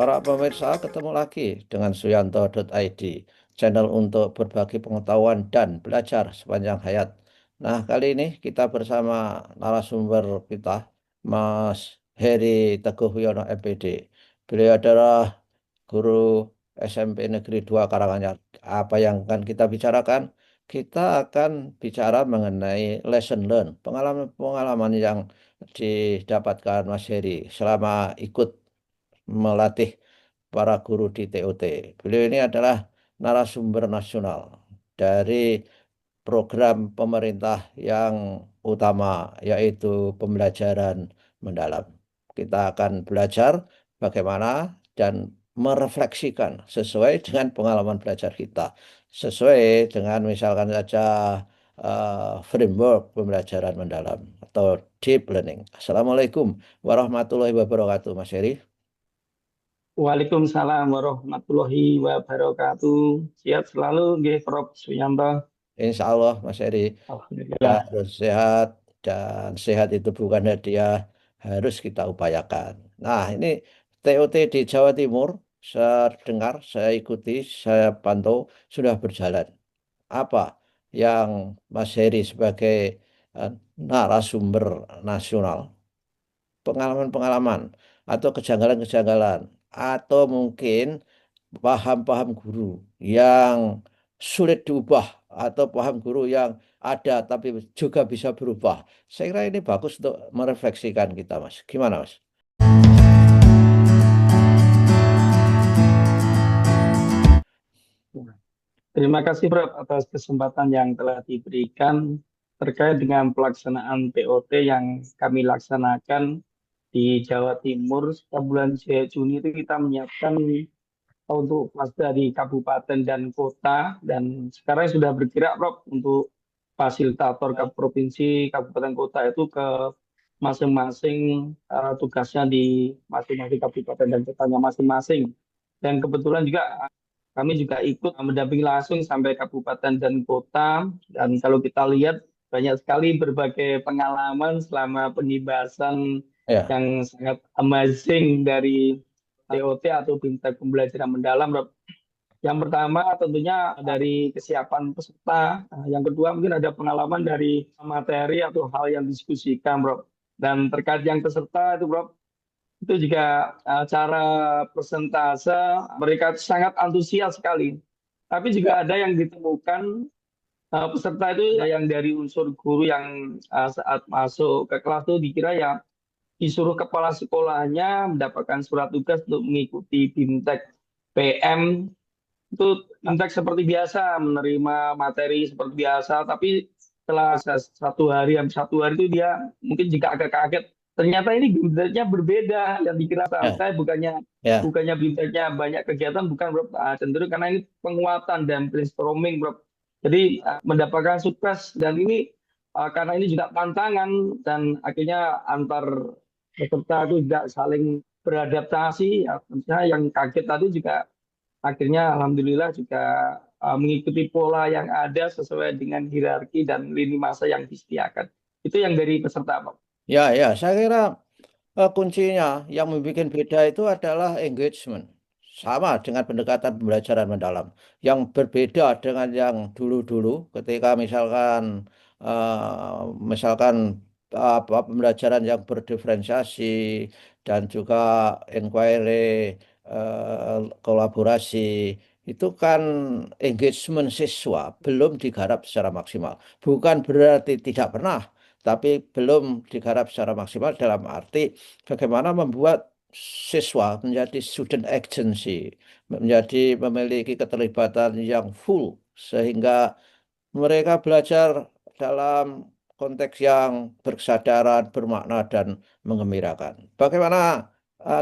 Para pemirsa, ketemu lagi dengan Suyanto.id, channel untuk berbagi pengetahuan dan belajar sepanjang hayat. Nah, kali ini kita bersama narasumber kita, Mas Heri Teguh Wiono, MPD. Beliau adalah guru SMP Negeri 2 Karanganyar. Apa yang akan kita bicarakan? Kita akan bicara mengenai lesson learn, pengalaman-pengalaman yang didapatkan Mas Heri selama ikut melatih para guru di TOT. Beliau ini adalah narasumber nasional dari program pemerintah yang utama, yaitu pembelajaran mendalam. Kita akan belajar bagaimana dan merefleksikan sesuai dengan pengalaman belajar kita, sesuai dengan misalkan saja framework pembelajaran mendalam atau deep learning. Assalamualaikum warahmatullahi wabarakatuh, Mas Heri. Waalaikumsalam warahmatullahi wabarakatuh. Siap selalu, nggih, Prof. Suyanto. Insya Allah, Mas Heri, kita Alhamdulillah. harus sehat dan sehat itu bukan hadiah, harus kita upayakan. Nah, ini TOT di Jawa Timur, saya dengar, saya ikuti, saya pantau sudah berjalan. Apa yang Mas Heri sebagai eh, narasumber nasional, pengalaman-pengalaman atau kejanggalan-kejanggalan, atau mungkin paham-paham guru yang sulit diubah atau paham guru yang ada tapi juga bisa berubah. Saya kira ini bagus untuk merefleksikan kita, Mas. Gimana, Mas? Terima kasih, Prof. atas kesempatan yang telah diberikan terkait dengan pelaksanaan POT yang kami laksanakan di Jawa Timur. Setiap bulan Juni itu kita menyiapkan untuk kelas dari kabupaten dan kota, dan sekarang sudah bergerak, Prof, untuk fasilitator ke provinsi, kabupaten kota itu ke masing-masing tugasnya di masing-masing kabupaten dan kotanya masing-masing. Dan kebetulan juga kami juga ikut mendampingi langsung sampai kabupaten dan kota. Dan kalau kita lihat banyak sekali berbagai pengalaman selama pengibasan Ya, yang sangat amazing dari TOT atau Bintang Pembelajaran Mendalam, Rob. Yang pertama tentunya dari kesiapan peserta. Nah, yang kedua mungkin ada pengalaman dari materi atau hal yang diskusikan, Bro. Dan terkait yang peserta itu, Bro, itu juga cara persentase mereka sangat antusias sekali. Tapi juga ada yang ditemukan peserta itu yang dari unsur guru yang saat masuk ke kelas itu dikira ya disuruh kepala sekolahnya mendapatkan surat tugas untuk mengikuti BIMTEK PM. Itu Intek seperti biasa menerima materi seperti biasa, tapi setelah hampir 1 hari itu dia mungkin juga agak kaget. Ternyata ini bimteknya berbeda yang dikira ya, santai, bukannya ya. bukannya bimteknya banyak kegiatan, bukan, Bro. Cenderung karena ini penguatan dan brainstorming, Bro. Jadi mendapatkan sukses, dan ini karena ini juga tantangan, dan akhirnya antar peserta itu juga saling beradaptasi. Ya, tentunya yang kaget tadi juga akhirnya alhamdulillah juga mengikuti pola yang ada sesuai dengan hierarki dan lini masa yang disediakan. Itu yang dari peserta, Pak. Ya, ya, saya kira kuncinya yang membuat beda itu adalah engagement. Sama dengan pendekatan pembelajaran mendalam. Yang berbeda dengan yang dulu-dulu ketika misalkan apa pembelajaran yang berdiferensiasi dan juga inquiry, kolaborasi, itu kan engagement siswa belum digarap secara maksimal. Bukan berarti tidak pernah, tapi belum digarap secara maksimal dalam arti bagaimana membuat siswa menjadi student agency, menjadi memiliki keterlibatan yang full, sehingga mereka belajar dalam konteks yang berkesadaran, bermakna, dan menggembirakan. Bagaimana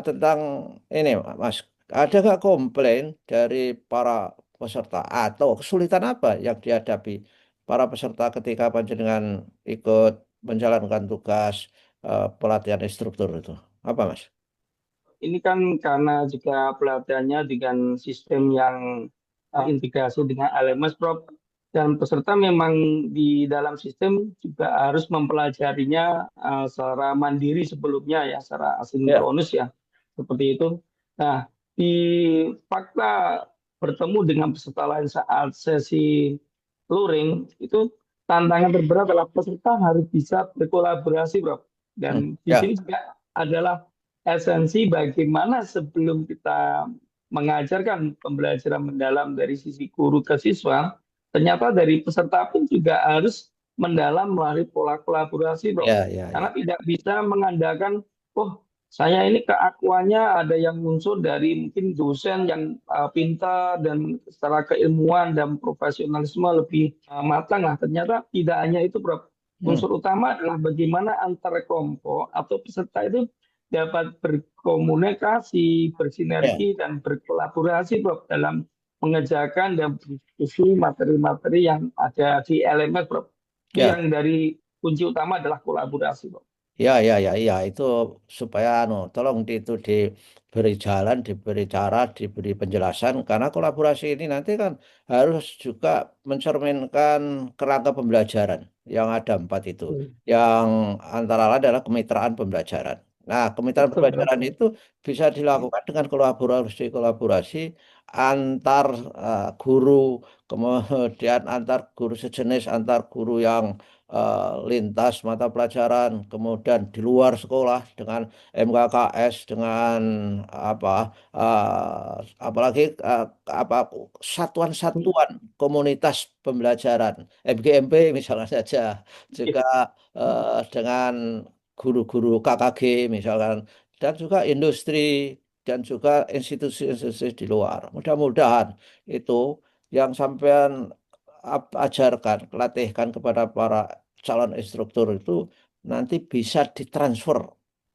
tentang ini, Mas? Ada nggak komplain dari para peserta atau kesulitan apa yang dihadapi para peserta ketika panjenengan ikut menjalankan tugas pelatihan instruktur itu? Apa, Mas? Ini kan karena juga pelatihannya dengan sistem yang integrasi dengan LMS, Prof. Dan peserta memang di dalam sistem juga harus mempelajarinya secara mandiri sebelumnya ya, secara Ya. asinkronus ya, seperti itu. Nah, di fakta bertemu dengan peserta lain saat sesi luring itu tantangan terberat adalah peserta harus bisa berkolaborasi, Bro. Hmm, Dan di ya, sini juga adalah esensi bagaimana sebelum kita mengajarkan pembelajaran mendalam dari sisi guru ke siswa, ternyata dari peserta pun juga harus mendalam melalui pola kolaborasi, Bro. ya, ya, Karena ya, tidak bisa mengandalkan, oh saya ini keakuannya ada yang muncul dari mungkin dosen yang pintar dan secara keilmuan dan profesionalisme lebih matang lah. Ternyata tidak hanya itu, Prof. hmm, Unsur utama adalah bagaimana antar kelompok atau peserta itu dapat berkomunikasi, ya, bersinergi, dan berkolaborasi, Prof, dalam mengerjakan dan berdiskusi materi-materi yang ada di LMS, Prof. Itu ya. yang dari kunci utama adalah kolaborasi, Prof. Ya, ya, ya, ya, itu supaya tolong itu diberi jalan, diberi cara, diberi penjelasan karena kolaborasi ini nanti kan harus juga mencerminkan kerangka pembelajaran yang ada empat itu, yang antara lain adalah kemitraan pembelajaran. Nah, kemitraan Betul, Prof. pembelajaran itu bisa dilakukan dengan kolaborasi antar guru, kemudian antar guru sejenis, antar guru yang lintas mata pelajaran, kemudian di luar sekolah dengan MKKS, dengan apa, apalagi apa satuan-satuan komunitas pembelajaran, MGMP misalnya saja, juga dengan guru-guru KKG misalkan, dan juga industri dan juga institusi-institusi di luar. Mudah-mudahan itu yang sampean ajarkan, latihkan kepada para calon instruktur itu nanti bisa ditransfer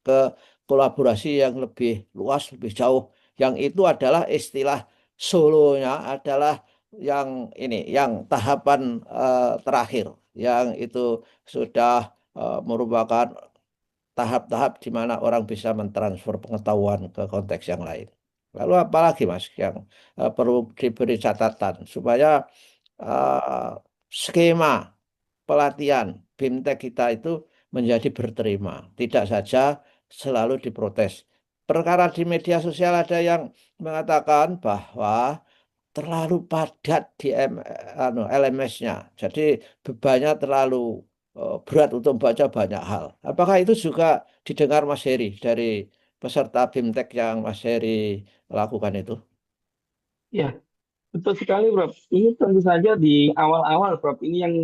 ke kolaborasi yang lebih luas, lebih jauh. Yang itu adalah istilah solonya adalah yang ini, yang tahapan terakhir, yang itu sudah merupakan tahap-tahap di mana orang bisa mentransfer pengetahuan ke konteks yang lain. Lalu apalagi Mas yang perlu diberi catatan supaya eh, skema pelatihan BIMTEK kita itu menjadi berterima, tidak saja selalu diprotes. Perkara di media sosial ada yang mengatakan bahwa terlalu padat di LMS-nya, jadi bebannya terlalu berat untuk membaca banyak hal. Apakah itu juga didengar Mas Heri dari peserta BIMTEK yang Mas Heri lakukan itu? Ya, betul sekali, Prof. Ini tentu saja di awal-awal, Prof. Ini yang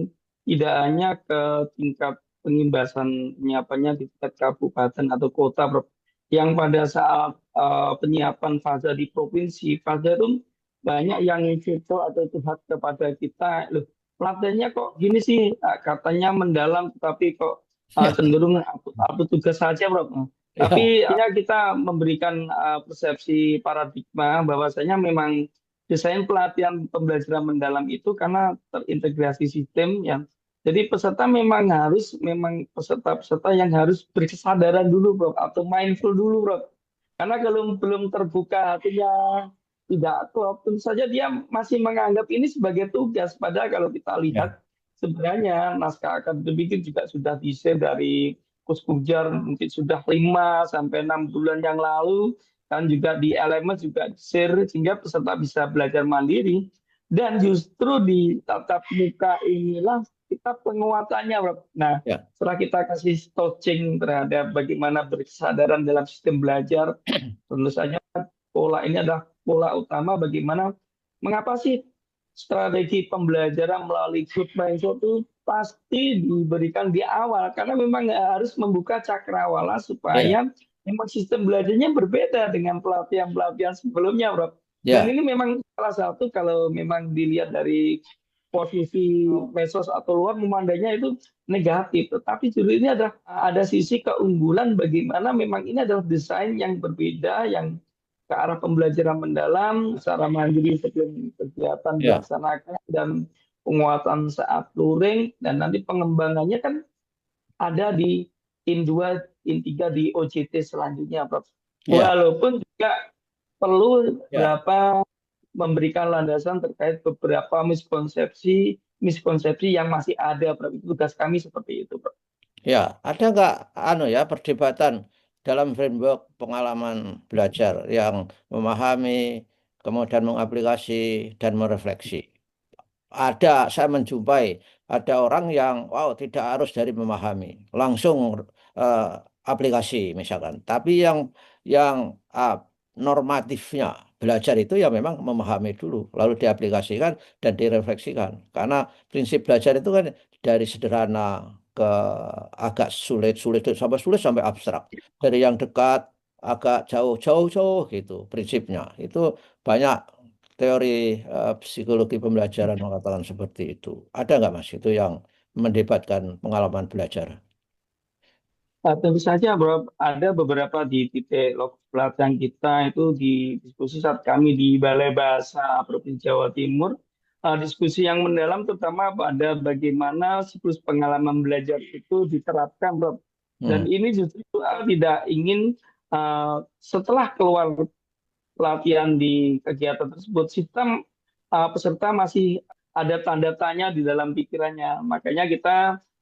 tidak hanya ke tingkat pengimbasan penyiapannya di tingkat kabupaten atau kota, Prof. Yang pada saat penyiapan fase di provinsi, fase itu banyak yang veto atau curhat kepada kita, loh, pelatihannya kok gini sih, katanya mendalam, tapi kok cenderung apa tugas saja, Prof. Ya, Tapi akhirnya kita memberikan persepsi paradigma bahwasanya memang desain pelatihan pembelajaran mendalam itu karena terintegrasi sistem yang jadi peserta memang peserta-peserta yang harus berkesadaran dulu, Bro, atau mindful dulu, Bro. Karena kalau belum terbuka hatinya tidak klop, tentu saja dia masih menganggap ini sebagai tugas. Padahal kalau kita ya, lihat sebenarnya naskah akademik itu juga sudah di-share dari Kuskujar mungkin sudah 5 sampai 6 bulan yang lalu kan juga di LMS juga share sehingga peserta bisa belajar mandiri dan justru di tatap muka inilah kita penguatannya, Bro. Nah, ya, setelah kita kasih coaching terhadap bagaimana berkesadaran dalam sistem belajar, tentu saja pola ini adalah pola utama bagaimana mengapa sih strategi pembelajaran melalui good mindset itu pasti diberikan di awal karena memang harus membuka cakrawala ya, supaya memang sistem belajarnya berbeda dengan pelatihan-pelatihan sebelumnya, Bro. Dan ya, ini memang salah satu kalau memang dilihat dari posisi medsos atau luar memandangnya itu negatif, tetapi justru ini adalah ada sisi keunggulan bagaimana memang ini adalah desain yang berbeda yang ke arah pembelajaran mendalam secara mandiri sebelum kegiatan ya, dilaksanakan dan penguatan saat luring dan nanti pengembangannya kan ada di in 2 in 3 di OJT selanjutnya, Prof. ya, Walaupun juga perlu ya. berapa memberikan landasan terkait beberapa miskonsepsi yang masih ada, Prof. Itu tugas kami seperti itu, Prof. Ya, ada nggak ya perdebatan dalam framework pengalaman belajar yang memahami, kemudian mengaplikasi dan merefleksi. Saya menjumpai ada orang yang wow tidak harus dari memahami, langsung eh, aplikasi misalkan. Tapi yang normatifnya belajar itu ya memang memahami dulu, lalu diaplikasikan dan direfleksikan. Karena prinsip belajar itu kan dari sederhana ke agak sulit sampai sulit sampai abstrak. Dari yang dekat agak jauh gitu prinsipnya. Itu banyak teori psikologi pembelajaran mengatakan seperti itu. Ada nggak Mas itu yang mendebatkan pengalaman belajar? Tentu saja, Bro, ada beberapa di titik lokasi pelatihan kita itu di diskusi saat kami di Balai Bahasa Provinsi Jawa Timur. Diskusi yang mendalam terutama pada bagaimana siklus pengalaman belajar itu diterapkan, Bro. Dan Hmm. ini justru tidak ingin setelah keluar pelatihan di kegiatan tersebut, sistem peserta masih ada tanda tanya di dalam pikirannya. Makanya kita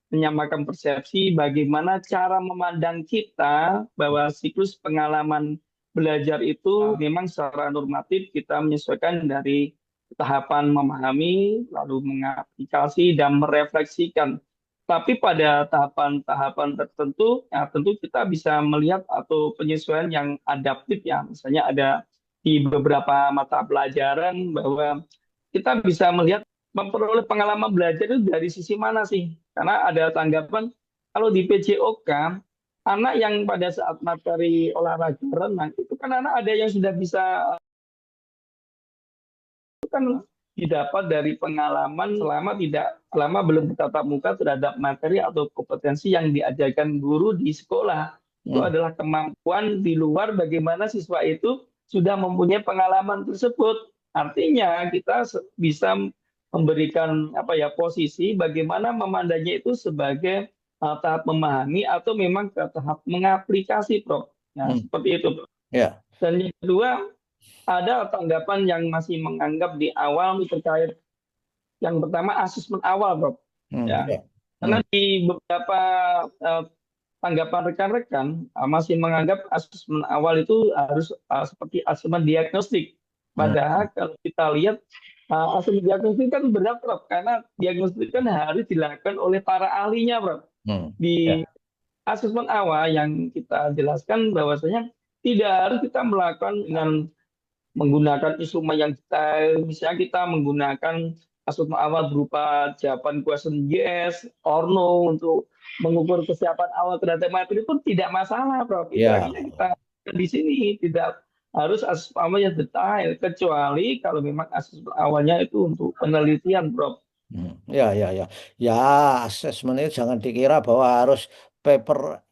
menyamakan persepsi bagaimana cara memandang kita bahwa siklus pengalaman belajar itu memang secara normatif kita menyesuaikan dari tahapan memahami, lalu mengaplikasi dan merefleksikan. Tapi pada tahapan-tahapan tertentu, ya tentu kita bisa melihat atau penyesuaian yang adaptif ya. Misalnya ada di beberapa mata pelajaran bahwa kita bisa melihat memperoleh pengalaman belajar itu dari sisi mana sih? Karena ada tanggapan kalau di PJOK anak yang pada saat materi olahraga renang itu kan anak ada yang sudah bisa itu kan didapat dari pengalaman selama belum bertatap muka terhadap materi atau kompetensi yang diajarkan guru di sekolah. Itu Hmm. adalah kemampuan di luar bagaimana siswa itu sudah mempunyai pengalaman tersebut. Artinya kita bisa memberikan apa ya posisi bagaimana memandangnya itu sebagai tahap memahami atau memang ke tahap mengaplikasi, Prof. Ya, Hmm. seperti itu, Prof. Ya. Dan yang kedua, ada tanggapan yang masih menganggap di awal terkait yang pertama asesmen awal, Prof. Hmm. Ya, Ya. karena Hmm. di beberapa eh, tanggapan rekan-rekan masih menganggap asesmen awal itu harus seperti asesmen diagnostik. Hmm. Padahal kalau kita lihat asesmen diagnostik kan berat, Prof. Karena diagnostik kan harus dilakukan oleh para ahlinya, Prof. Hmm. Di Ya. asesmen awal yang kita jelaskan bahwasanya tidak harus kita melakukan dengan menggunakan instrumen yang detail. Misalnya kita menggunakan asesmen awal berupa jawaban question yes or no untuk mengukur kesiapan awal terhadap materi pun tidak masalah, Prof. Itu Ya. artinya kita di sini tidak harus asesmen awal yang detail, kecuali kalau memang asesmen awalnya itu untuk penelitian, Prof. Hmm. Ya. Ya, asesmen itu jangan dikira bahwa harus paper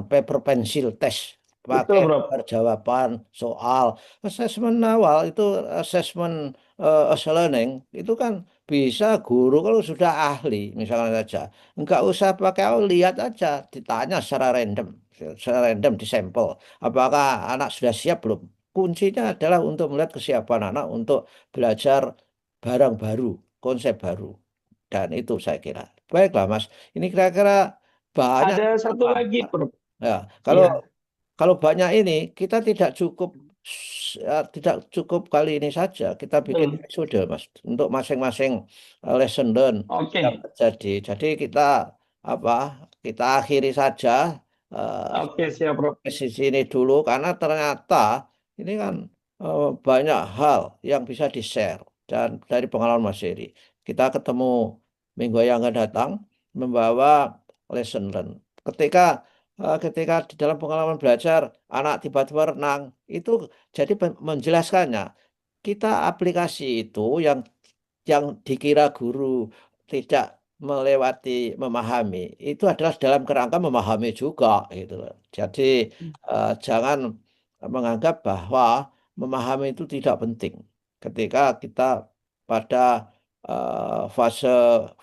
paper pencil test pakai Betul, Prof. jawaban soal. Asesmen awal itu asesmen as learning itu kan bisa guru kalau sudah ahli misalnya saja. Enggak usah pakai lihat aja, ditanya secara random di sampel. Apakah anak sudah siap belum? Kuncinya adalah untuk melihat kesiapan anak untuk belajar barang baru, konsep baru. Dan itu saya kira. Baiklah, Mas. Ini kira-kira banyak Ada satu apa? lagi, Prof. Ya, kalau Iya. kalau banyak ini kita tidak cukup kali ini saja. Kita bikin Betul. episode, Mas, untuk masing-masing lesson learn yang Oke. terjadi. Jadi apa? Kita akhiri saja Oke, siap, Prof. sisi ini dulu karena ternyata ini kan banyak hal yang bisa di-share dan dari pengalaman Mas Heri. Kita ketemu minggu yang akan datang membawa lesson learn. Ketika ketika di dalam pengalaman belajar anak tiba-tiba renang itu jadi menjelaskannya kita aplikasi itu yang dikira guru tidak melewati memahami itu adalah dalam kerangka memahami juga gitu loh. Jadi jangan menganggap bahwa memahami itu tidak penting ketika kita pada fase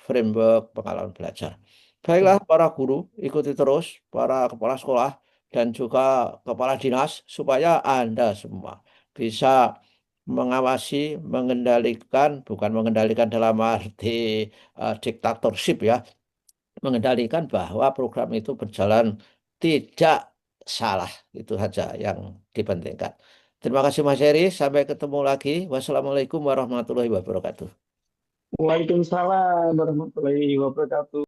framework pengalaman belajar. Baiklah para guru, ikuti terus para kepala sekolah dan juga kepala dinas supaya Anda semua bisa mengawasi, mengendalikan, bukan mengendalikan dalam arti diktatorship ya, mengendalikan bahwa program itu berjalan tidak salah. Itu saja yang dipentingkan. Terima kasih Mas Heri, sampai ketemu lagi. Wassalamualaikum warahmatullahi wabarakatuh. Waalaikumsalam warahmatullahi wabarakatuh.